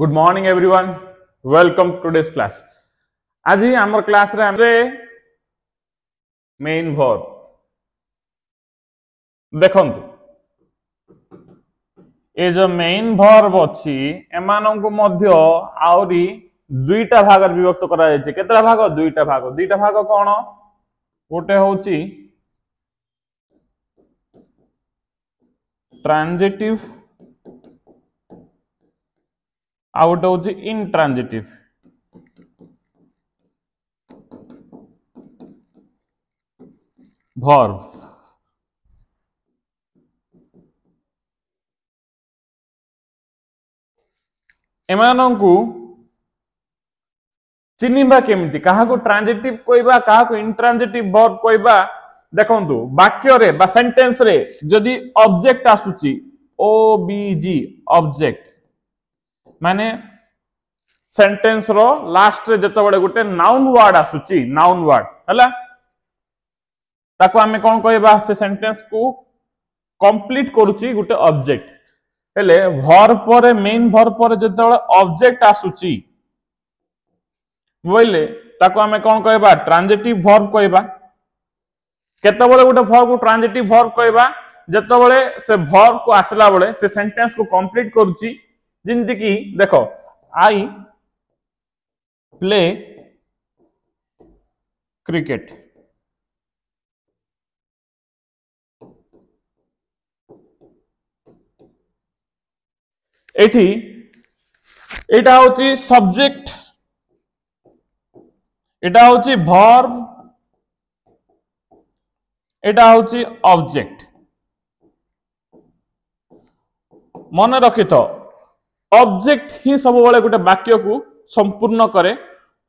Good morning everyone, welcome to today's class. आज ही आमर क्लास रे हमरे मेन वर्ब देखंतु ए जो मेन वर्ब अछि एमानंकु मध्य आउरी दुईटा भाग विभक्त करा जायछि। केतरा भाग? दुईटा भाग कोन? गोटे होछि ट्रांजिटिव आ गोटे होछि इंट्रांजिटिव। वर्ब एमानंकु चिन्हिबा केमिति? काहाको ट्रांजिटिव कहबा, काहाको इंट्रांजिटिव वर्ब कहबा? देखंतु वाक्य रे बा सेंटेंस रे जदि ऑब्जेक्ट आसुची ओबीजी ऑब्जेक्ट माने सेंटेंस रो लास्ट रे जतो बडे गोटे नाउन वर्ड आसुची, नाउन वर्ड हला ताको हमें कोन कहबा? से सेंटेंस को कंप्लीट करूची गोटे ऑब्जेक्ट। हेले वर्ब पर मेन वर्ब पर जतो ऑब्जेक्ट आसुची बोले ताको हमें कोन कहबा? ट्रांजिटिव वर्ब कहबा। केते बळे गोटे वर्ब को ट्रांजिटिव वर्ब कहबा? जतो बळे से वर्ब को आसला बळे से सेंटेंस को कंप्लीट करूची। जिंदि की देखो आई प्ले क्रिकेट, एठी एटा होची सब्जेक्ट, एटा होची वर्ब, एटा होची ऑब्जेक्ट। मन रखि तो ऑब्जेक्ट ही सब बळे गोटे वाक्य को संपूर्ण करे,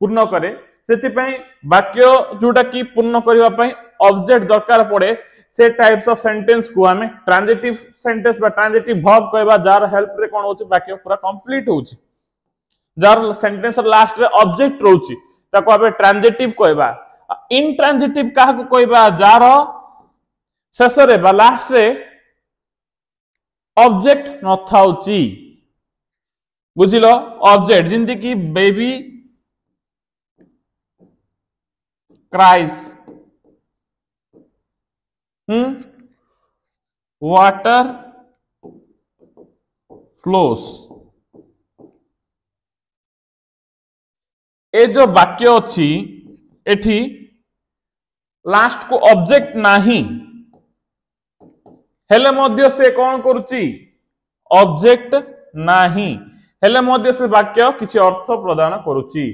पूर्ण करे। सेति पई वाक्य जोटा की पूर्ण करिवा पई ऑब्जेक्ट दरकार पड़े। से टाइप्स ऑफ सेंटेंस को हमें ट्रांजिटिव सेंटेंस बा ट्रांजिटिव वर्ब कहबा, जार हेल्प रे कोन होची वाक्य पूरा कंप्लीट होची। जार सेंटेंस लास्ट रे ऑब्जेक्ट रहउची ताको हमें ट्रांजिटिव कहबा। इंट्रांजिटिव काहा को कहबा? जार शेष रे बा लास्ट रे ऑब्जेक्ट न थाउची। बुझिलो? ऑब्जेक्ट जिंदि की बेबी क्राइज, वाटर फ्लोस। ए जो वाक्य अछि एठी लास्ट को ऑब्जेक्ट नाही हेले मध्य से कौन करुची? ऑब्जेक्ट नाही हेले मध्य से वाक्य किछि अर्थ प्रदान करुची,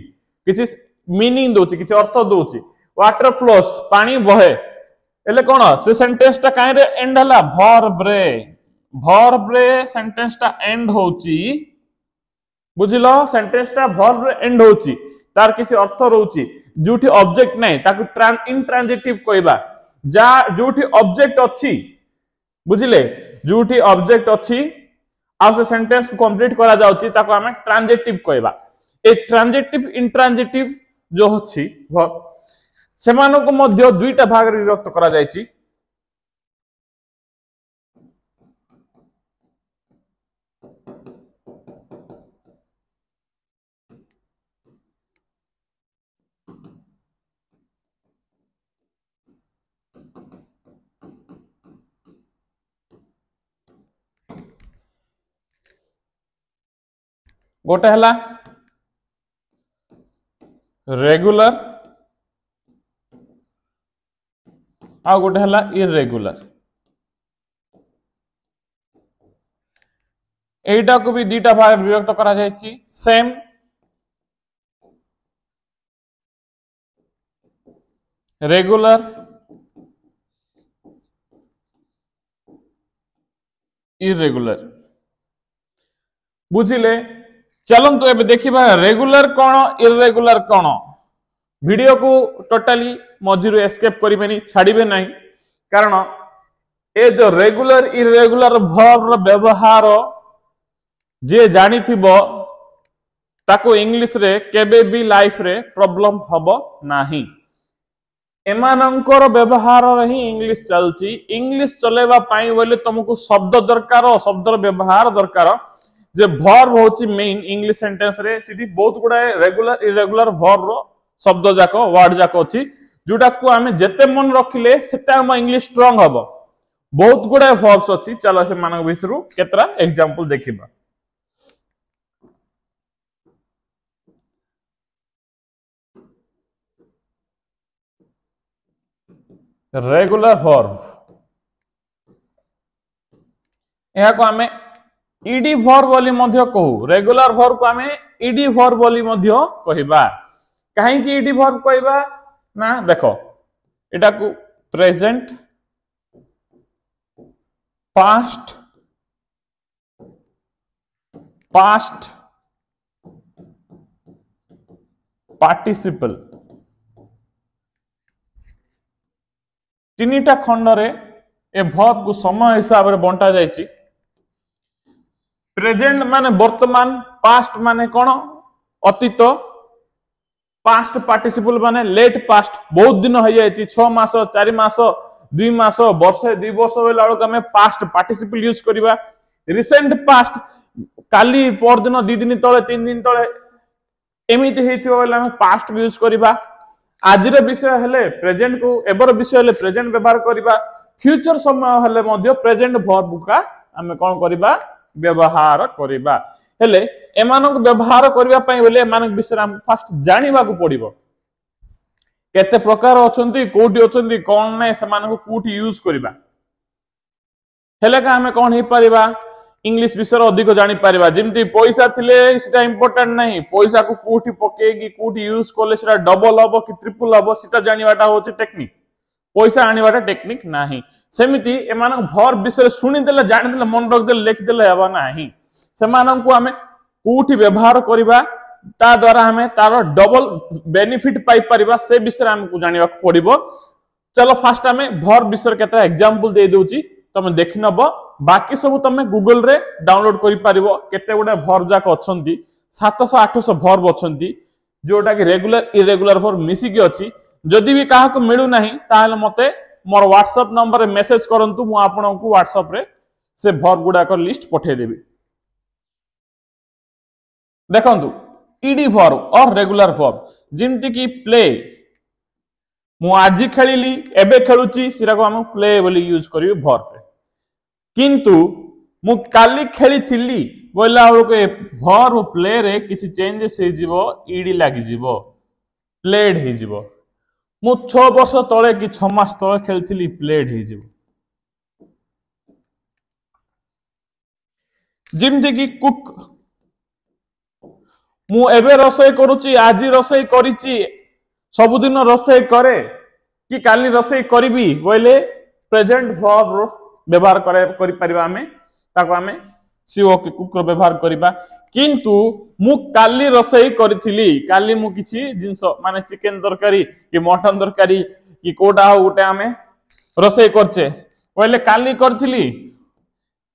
किछि मीनिंग दोची, किछि अर्थ दोची। वाटर फ्लोस पानी बहे हेले कोन? से सेंटेंस टा काहे रे एंड हला? वर्ब रे। वर्ब रे सेंटेंस टा एंड होची। बुझिलो? सेंटेंस टा वर्ब रे एंड होची, तार किछि अर्थ रहउची। जोठी ऑब्जेक्ट नै ताकू इंट्रांजिटिव कहबा। जा जोठी ऑब्जेक्ट अछि, बुझिले? जोठी ऑब्जेक्ट अछि आ से सेंटेंस को कंप्लीट करा जाउची ताको हमें ट्रांजिटिव कहबा। ए ट्रांजिटिव इंट्रांजिटिव जो अछि सेमानो को मध्य दुईटा भाग रे विभक्त करा जायछि। गोटे हला रेगुलर आ गोटे हला इरेगुलर। एटा को भी दुईटा भाग विभक्त करा जायछि। सेम रेगुलर इरेगुलर। बुझिले? चलंतु एबे देखिबा रेगुलर कोन इरेगुलर कोन। वीडियो को टोटली मझिरु एस्केप करिबेनी, छाड़िबे नहीं, कारण ए जो रेगुलर इरेगुलर वर्ब रो व्यवहार जे जानि थिबो ताको इंग्लिश रे केबे भी लाइफ रे प्रॉब्लम हबो नाही। एमानंकर व्यवहार ही इंग्लिश चलची। इंग्लिश चलेबा पाई बोले तुमको शब्द दरकार, शब्दर व्यवहार दरकार। जे वर्ब होची मेन इंग्लिश सेंटेंस रे सिटी बहुत गुडा रेगुलर इरेगुलर वर्ब रो शब्द जाक वर्ड जाक अछि जोटा को आमे जेते मन रखिले सेटा हम इंग्लिश स्ट्रांग हबो बहुत गुडा वर्ब्स अछि चलो से मानक विषयरु केतरा एग्जांपल देखिबा रेगुलर वर्ब यह को आमे ईडी वर्ब बोली मध्य कहू रेगुलर वर्ब को आमे ईडी वर्ब बोली मध्य कहिबा काहे कि ईडी वर्ब कहबा ना देखो एटा को प्रेजेंट पास्ट पास्ट पार्टिसिपल तीनटा खंड रे ए वर्ब को समय हिसाब रे बंटा जायछि प्रेजेंट माने वर्तमान पास्ट माने कोन अतीत पास्ट पार्टिसिपल माने लेट पास्ट बहुत दिन हो जायछि 6 मास 4 मास 2 मास वर्ष 2 वर्ष वेला लोक हमें पास्ट पार्टिसिपल यूज करबा रिसेंट पास्ट काली पर दिन 2 दिन तळे 3 दिन तळे एमिति हेतियो वेला हमें पास्ट यूज करबा आज रे विषय हेले प्रेजेंट को एबर विषय हेले प्रेजेंट व्यवहार करबा फ्यूचर समय हेले मध्य प्रेजेंट वर्ब का हमें कोन करबा व्यवहार करबा हेले एमानक व्यवहार करबा पई बोले एमानक विषय हम फर्स्ट जानिबा को पड़िबो केते प्रकार अछंती कोठी अछंती कोन नै समानक कोठी यूज करबा हेले का हमें कोन हे परिबा इंग्लिश विषय अधिक जानि परिबा जेमती पैसा थिले सेटा इंपोर्टेंट नहीं पैसा को कोठी पकेगी कोठी यूज करले सेटा डबल हबो कि ट्रिपल हबो सेटा जानिबाटा होची टेक्निक पैसा आनिबाटा टेक्निक नाही सेमिति एमानक वर्ब विषय सुनि देले जानि देले मन रख देले लिख देले हबा नाही सेमानन को हमें कोठी व्यवहार करबा ता द्वारा हमें तार डबल बेनिफिट पाई परिबा से विषय हमकु जानिबा पड़िबो चलो फर्स्ट हमें वर्ब विषय केता एग्जांपल दे दोची तमे देखि नबो बाकी सब तमे गूगल रे डाउनलोड करि पारिबो केते गुडा वर्ब जाक अछंती 700 800 वर्ब अछंती जोटा कि रेगुलर इरेगुलर वर्ब मिसी के अछि जदि भी काहा को मिलु नाही ताले मते मोर व्हाट्सएप नंबर रे मेसेज करंतु मु आपनकु व्हाट्सएप रे से वर्ब गुडा को लिस्ट पठे देबी देखंतु ईडी वर्ब और रेगुलर वर्ब जिमति कि प्ले मु आजि खेलिली एबे खेलुची सिरा को हम प्ले बोली यूज करिवे वर्ब रे किंतु मु काली खेली थिली बोला के वर्ब प्ले रे किछि चेंजेस हे जिवो ईडी लागि जिवो प्लेड हे जिवो मु 6 वर्ष तळे कि 6 मास तळे खेलथिली प्लेड हे जिवो जिमति कि कुक मु एबे रसोई करूची आजि रसोई करिची सब दिन रसोई करे कि काली रसोई करबी बोले प्रेजेंट वर्ब व्यवहार करि परिबा हमें ताको हमें सीओ के कुक रो व्यवहार करबा किंतु मु काली रसोई करथिली काली मु किछि जिंस माने चिकन तरकारी कि मटन तरकारी कि कोडा हो उटे हमें रसोई करछे बोले काली करथिली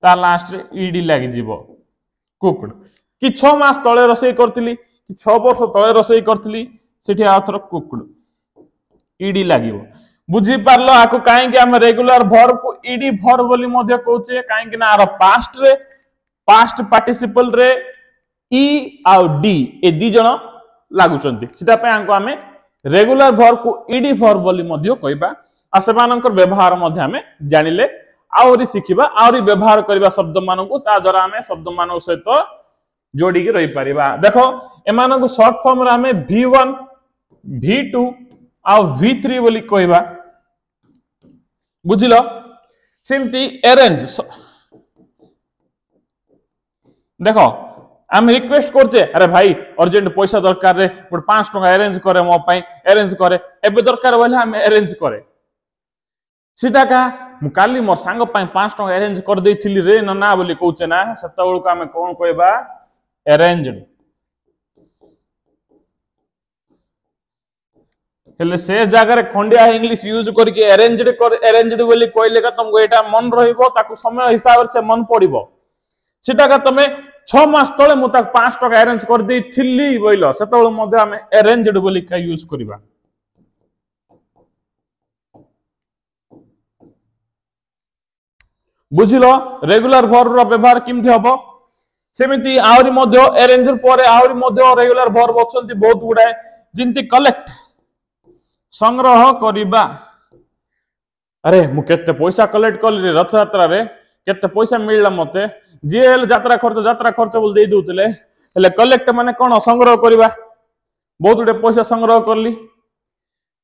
ता लास्ट रे ईडी लागि जिवो कुकड कि 6 मास तळे रसोई करथिली कि 6 वर्ष तळे रसोई करथिली सेठी आथर कुकड ईडी लागिवो बुझी पारलो आको काहे कि हम रेगुलर वर्ब को ईडी वर्ब बोली मध्य कहउचे काहे कि ना आर पास्ट रे पास्ट पार्टिसिपल रे ई आ डी ए दी जण लागुचंती सिटा पे आको हमें रेगुलर वर्ब को ईडी वर्ब बोली मध्य कहबा आ सेमानकर व्यवहार मध्य हमें जानिले आउरी सिखिबा आउरी व्यवहार करबा शब्द मानको ता द्वारा हमें शब्द मानको सहित जोड़ी के रही परिबा देखो एमानो को शॉर्ट फॉर्म रे हमें V1 V2 आ V3 बोली कहबा बुझिलो सिम्पली अरेंज देखो हम रिक्वेस्ट करछे अरे भाई अर्जेंट पैसा दरकार रे 5 टका अरेंज करे मो पई अरेंज करे एबे दरकार बोले हम अरेंज करे सीधा का मु काली मोर संग पई 5 टका अरेंज कर देथिली रे ना बोली कहउचे ना सत्ता बेलू का हम कोन कहबा अरेंज्ड हेले से जगह रे खंडिया इंग्लिश यूज करके अरेंज्ड बोली कहले का तुमको एटा मन रहिबो ताकू समय हिसाब से मन पड़िबो सेटा का तमे 6 मास तळे मु ताक 5 टका अरेंज कर दे थिली बोइलो सेतबेल मध्ये हम अरेंज्ड बोली का यूज करबा बुझिलो रेगुलर वर्ब रो व्यवहार किमथि हबो सेमिति आउरी मध्य अरेंजर परे आउरी मध्य रेगुलर वर्ब अछंती बहुत गुडाए जिंती कलेक्ट संग्रह करिबा। अरे मु केते पैसा कलेक्ट कली रे रथ यात्रा रे केते पैसा मिलला मते जे यात्रा खर्च बोल दे दोतले हेले कलेक्ट माने कोन संग्रह करिबा बहुत गुडे पैसा संग्रह करली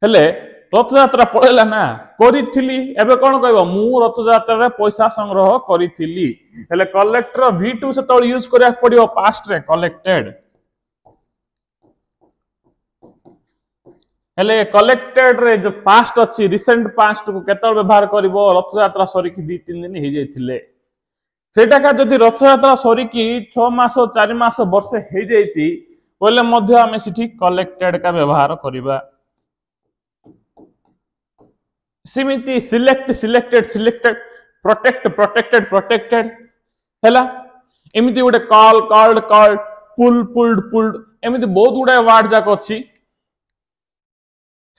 हेले रथ यात्रा पळेला ना करिथिली एबे कोन कहबो मु रथ यात्रा रे पैसा संग्रह करिथिली हेले कलेक्टर v2 से तळ यूज करिया पडियो पास्ट रे कलेक्टेड हेले कलेक्टेड रे जो पास्ट अछि रिसेंट पास्ट को केतळ व्यवहार करिवो रथ यात्रा सरी की 2-3 दिन हे जाइथिले सेटा का जदि रथ यात्रा सरी की 6 मास 4 मास वर्ष हे जाइछि बोले मध्य हमें सिठी कलेक्टेड का व्यवहार करिबा। सिमिति select selected selected protect protected protected हैला एमिति गुटे call called called pull pulled pulled एमिति बहुत गुडे वर्ड जाक अछि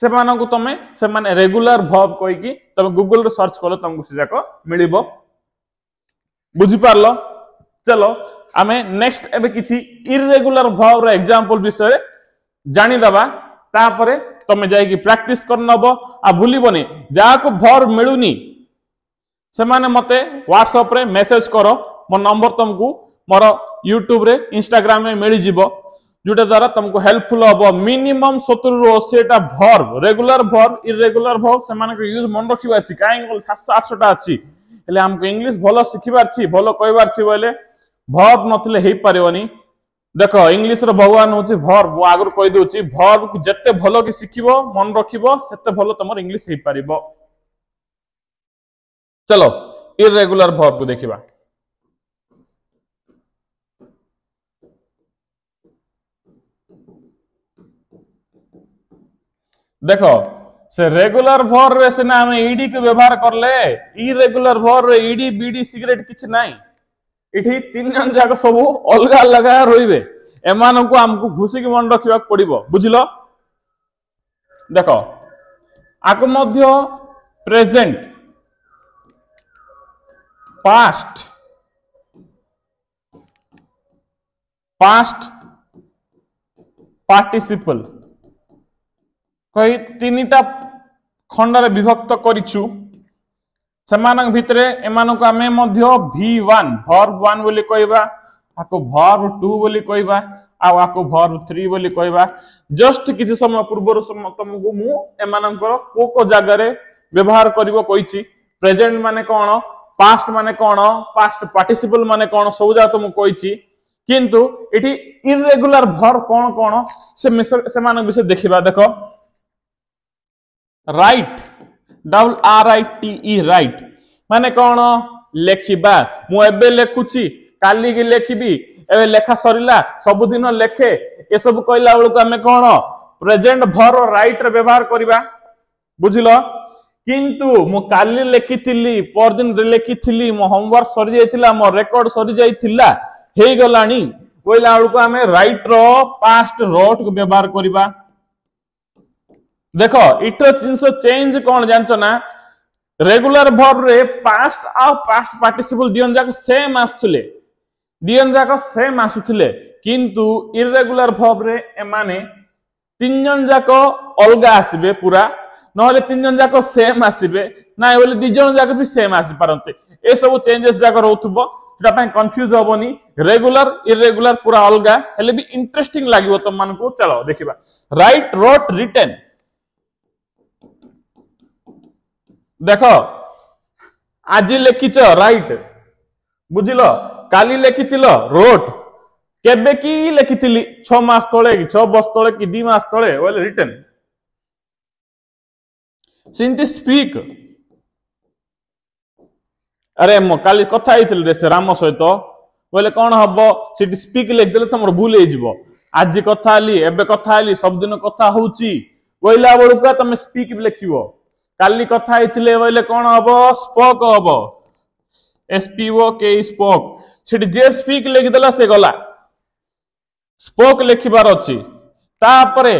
से मानकु तमे से माने रेगुलर वर्ब कोइ की तमे गूगल रे सर्च कलो तुमको से जाक मिलिबो बुझि पारलो। चलो आमे नेक्स्ट एबे किछि इरेगुलर वर्ब रे एग्जांपल विषय जानि दबा तापरे तमे जाई की प्रैक्टिस कर नबो आ भूलिबोनी जाको वर्ब मिलुनी से माने मते व्हाट्सएप रे मैसेज करो मो नंबर तुमको मोर यूट्यूब रे इंस्टाग्राम में मिल जिवो जुटा द्वारा तुमको हेल्पफुल हबो। मिनिमम 70 रु 80 टा verb regular verb irregular verb से माने यूज मन रखिबार छी काहे 700-800 टा अछि हेले हमको इंग्लिश भलो सिखिबार छी भलो कहबार छी बोले वर्ब नथिले हेई परिवनी देखो इंग्लिश रो भगवान होची वर्ब मु आगर कहि दोची वर्ब को जत्ते भलो कि सिखिबो मन रखिबो सेते भलो तमर इंग्लिश हेई परिबो। चलो इरेगुलर वर्ब को देखिबा देखो से रेगुलर वर्ब रे से ना हम ईडी के व्यवहार करले इरेगुलर वर्ब रे ईडी बीडी सिगरेट किछ नाही इठी 3 जन जाक सब अलगा अलगा रहिबे एमान को हमको घुसी के मन रखिबा पड़िबो बुझिलो। देखो आक मध्य प्रेजेंट पास्ट पास्ट पार्टिसिपल कई 3टा खंडरे विभक्त करिछु समानक भितरे एमानक आमे मध्य v1 वर्ब 1 बोली कहबा आको वर्ब 2 बोली कहबा आ आको वर्ब 3 बोली कहबा जस्ट किछि समय पूर्व तुमको मु एमानकर को जागा रे व्यवहार करिवो कहिछि प्रेजेंट माने कोन पास्ट माने कोन पास्ट पार्टिसिपल माने कोन सब जा तुम कहिछि किंतु एठी इरेगुलर वर्ब कोन कोन से मानक विषय देखिबा। देखो राइट WRITE राइट माने कोन लेखिबा मु एबे लेखुची काली की लेखिबी एबे लेखा सरिला सब दिन लेखे ए सब कहला बेलको हमें कोन प्रेजेंट वर्ब राइट रे व्यवहार करिबा बुझिलो। किंतु मु काली लेखिथिली पर दिन रे लेखिथिली मो होमवर्क सरि जाइथिला मो रेकॉर्ड सरि जाइथिला हेई गलानी कहला बेलको हमें राइट रो पास्ट रोट को व्यवहार करिबा। देखो इटर जिनस चेंज कोन जानचो ना रेगुलर वर्ब रे पास्ट आ पास्ट पार्टिसिपल दियन जाक सेम आसुले दियन जाक सेम आसुले किंतु इरेगुलर वर्ब रे एमाने 3 जन जाक अलगा आसीबे पूरा नहले 3 जन जाक सेम आसीबे ना बोले 2 जन जाक भी सेम आसी पारंते ए सब चेंजेस जाक रहउथबो सेटा पय कंफ्यूज होबोनी रेगुलर इरेगुलर पूरा अलगा हेले भी इंटरेस्टिंग लागिवो त मन को। चलो देखिबा राइट रोट रिटन देखो आज लेखिच राइट बुझिलो काली लेखिथिलो रोट केबे की लेखिथिली 6 मास तळे कि 6 वर्ष तळे कि 2 मास तळे बोले रिटन सिंती स्पीक अरे मो काली कथा आइथिल रे से राम सहित बोले कोन हबो सिटी स्पीक लिख देले तमर भूल हे जिवो आज कथा आली एबे कथा आली सब दिन कथा होउची बोइला बळुका तमे स्पीक लिखिवो काली कथा आइथिले बोले कोन हबो स्पोक हबो SPOK स्पोक सिटी जे स्पीक लिख देला से गला स्पोक लिखिबार अछि तापरे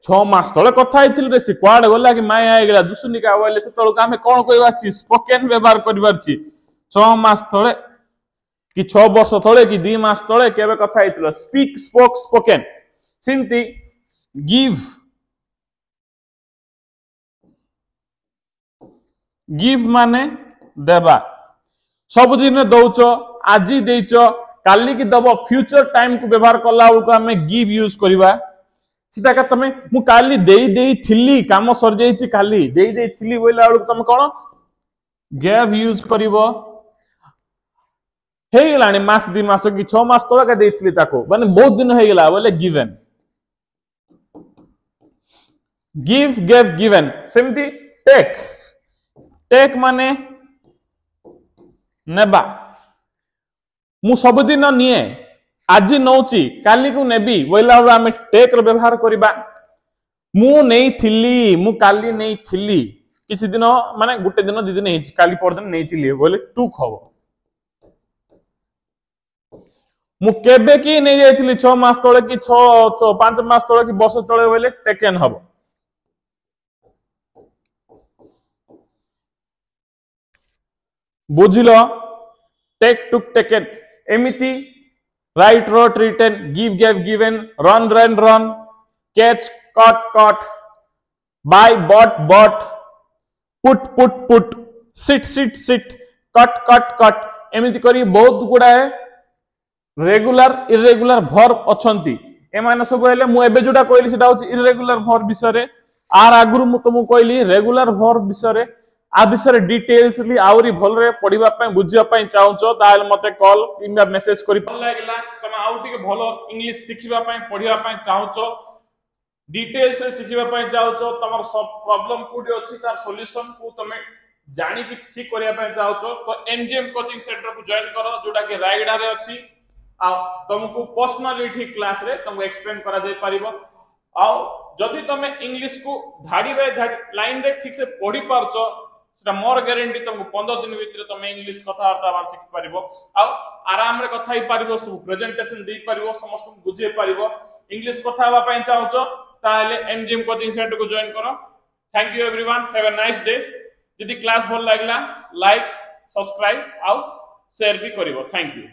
6 मास तळे कथा आइथिल रे से क्वाड गला कि माय आइ गेला दुसुनिका बोले से तळो कामे कोन कहबा छी स्पोकन व्यवहार करबार छी 6 मास तळे कि 6 वर्ष तले कि 2 मास तले केबे कथा हेतिलो स्पीक स्पोक स्पोकन सिंती गिव माने देबा सबुदिन दौच आज देच काली की दब फ्यूचर टाइम को व्यवहार कला को हमें गिव यूज करवा सीटा का तमे मु काली देई थिली काम सर जाईची काली देई थिली बोला बेलू तुम कौन गैव यूज करिवो हे गलानी मास 2 मास कि 6 मास तले का देइथिली ताको माने बहुत दिन हे गला बोले गिवन गिव गेव गिवन सेमती टेक टेक माने नेबा मु सबुदिन निए आज नौची काली को नेबी बोला आम टेक रो व्यवहार करबा मु नहीं थिली मु काली नहीं थिली किछि दिन माने गुटे दिन 2 दिन हेछि काली पर दिन नहीं थिली बोले टू खबो मु केबे की नहीं जाइथिली 6 मास तळे कि 5 मास तळे कि वर्ष तळे बोले टेकन हबो बुझिलो टेक टुक टेकन एमिति write wrote written give gave given run run run catch caught caught buy bought bought put put put sit sit sit cut cut cut एमिति करी बहुत गुडाए रेगुलर इरेगुलर वर्ब अछंती ए माने सब हेले मु एबे जोटा कहली सेटा होची इरेगुलर वर्ब विषय रे आर आगुरु मु तुमु कहली रेगुलर वर्ब विषय रे आ विषय डिटेल्सली आउरी भलरे पढिबा पय बुझिबा पय चाहउछो ताल मते कॉल किंबा मेसेज करि भल लागला तमे आउ टिके भलो इंग्लिश सिखिबा पय पढिबा पय चाहउछो डिटेल्स रे सिखिबा पय चाहउछो तमर सब प्रॉब्लम कोडी अछि तार सॉल्यूशन को तमे जानि कि ठीक करिया पय चाहउछो तो एमजीएम कोचिंग सेंटर को जॉइन करो जोटा कि रायगडा रे अछि आ तुमको पर्सनली ठीक क्लास रे तुमको एक्सप्लेन करा जाय परिबो आ जदि तमे इंग्लिश को धाडी बाय धाडी लाइन रे ठीक से पढि पारछो सेटा मोर गारंटी तुमको 15 दिन भीतर तमे इंग्लिश कथावार्ता बार सिख पारिबो आ आराम रे कथा ही पारिबो सब प्रेजेंटेशन दे पारिबो समस्त बुझे पारिबो इंग्लिश कथा हवा पय चाहउछो ताले एमजीएम कोचिंग सेंटर को जॉइन करो thank you everyone have a nice day यदि क्लास भल लागला लाइक सब्सक्राइब आ शेयर भी करिवो थैंक यू।